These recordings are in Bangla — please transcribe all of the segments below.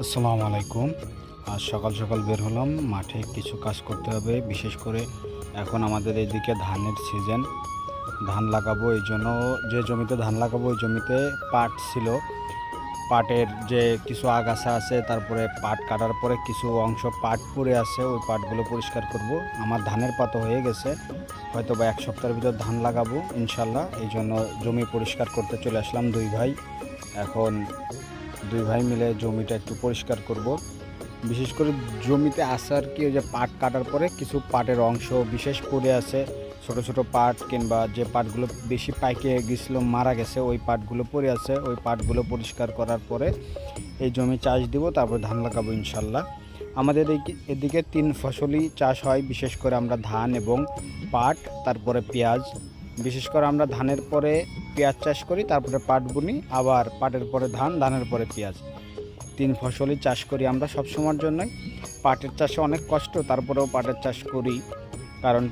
আসসালামু আলাইকুম। আজ সকাল সকাল বের হলাম, মাঠে কিছু কাজ করতে হবে। বিশেষ করে এখন আমাদের এদিকে ধানের সিজন, ধান লাগাবো। এই জন্য যে জমিতে ধান লাগাবো ওই জমিতে পাট ছিল, পাটের যে কিছু আগাছা আছে, তারপরে পাট কাটার পরে কিছু অংশ পাট পড়ে আছে, ওই পাটগুলো পরিষ্কার করব। আমার ধানের পাতা হয়ে গেছে, হয়তো বা এক সপ্তাহের ভিতর ধান লাগাবো ইনশাল্লাহ। এই জন্য জমি পরিষ্কার করতে চলে আসলাম দুই ভাই। এখন দুই ভাই মিলে জমিটা একটু পরিষ্কার করব। বিশেষ করে জমিতে আসার কি, ওই যে পাট কাটার পরে কিছু পাটের অংশ বিশেষ পড়ে আছে, ছোট ছোট পাট, কিংবা যে পাটগুলো বেশি পাইকে গেছিলো মারা গেছে, ওই পাটগুলো পড়ে আছে। ওই পাটগুলো পরিষ্কার করার পরে এই জমি চাষ দিব, তারপর ধান লাগাবো ইনশাল্লাহ। আমাদের এদিকে 3 ফসলই চাষ হয়, বিশেষ করে আমরা ধান এবং পাট, তারপরে পেঁয়াজ। বিশেষ করে আমরা ধানের পরে পেঁয়াজ চাষ করি, তারপরে পাট বুনি, আবার পাটের পরে ধান, ধানের পরে পেঁয়াজ। 3 ফসলই চাষ করি আমরা সবসময়ের জন্যই। পাটের চাষে অনেক কষ্ট, তারপরেও পাটের চাষ করি, কারণ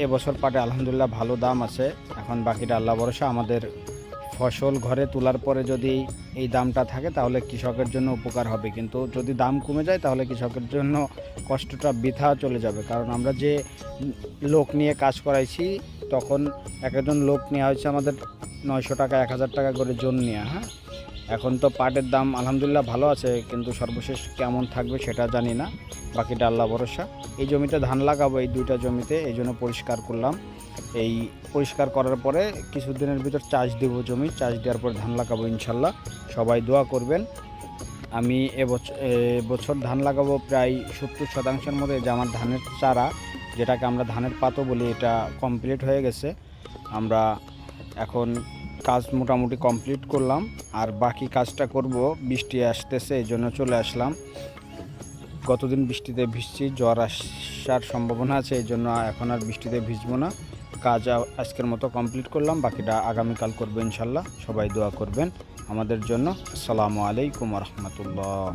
এবছর পাটে আলহামদুলিল্লাহ ভালো দাম আছে। এখন বাকিটা আল্লাহ ভরসা। আমাদের ফসল ঘরে তোলার পরে যদি এই দামটা থাকে তাহলে কৃষকের জন্য উপকার হবে, কিন্তু যদি দাম কমে যায় তাহলে কৃষকের জন্য কষ্টটা বৃথা চলে যাবে। কারণ আমরা যে লোক নিয়ে কাজ করাইছি, তখন একজন লোক নেওয়া হয়েছে আমাদের 900 টাকা 1000 টাকা করে জন নেওয়া। হ্যাঁ, এখন তো পাটের দাম আলহামদুলিল্লাহ ভালো আছে, কিন্তু সর্বশেষ কেমন থাকবে সেটা জানি না, বাকিটা আল্লাহ ভরসা। এই জমিতে ধান লাগাবো, এই 2টা জমিতে, এই জন্য পরিষ্কার করলাম। এই পরিষ্কার করার পরে কিছুদিনের ভিতর চাষ দেব, জমি চাষ দেওয়ার পর ধান লাগাবো ইনশাল্লাহ। সবাই দোয়া করবেন। আমি এবছর ধান লাগাবো প্রায় 70% মধ্যে। যে আমার ধানের চারা, যেটাকে আমরা ধানের পাতো বলি, এটা কমপ্লিট হয়ে গেছে। আমরা এখন কাজ মোটামুটি কমপ্লিট করলাম, আর বাকি কাজটা করব। বৃষ্টি আসতেছে এই জন্য চলে আসলাম। গতদিন বৃষ্টিতে ভিজছি, জ্বর আসার সম্ভাবনা আছে, এই জন্য এখন আর বৃষ্টিতে ভিজবো না। কাজ আজকের মতো কমপ্লিট করলাম, বাকিটা আগামীকাল করবো ইনশাল্লাহ। সবাই দোয়া করবেন আমাদের জন্য। আসসালামু আলাইকুম রহমতুল্লাহ।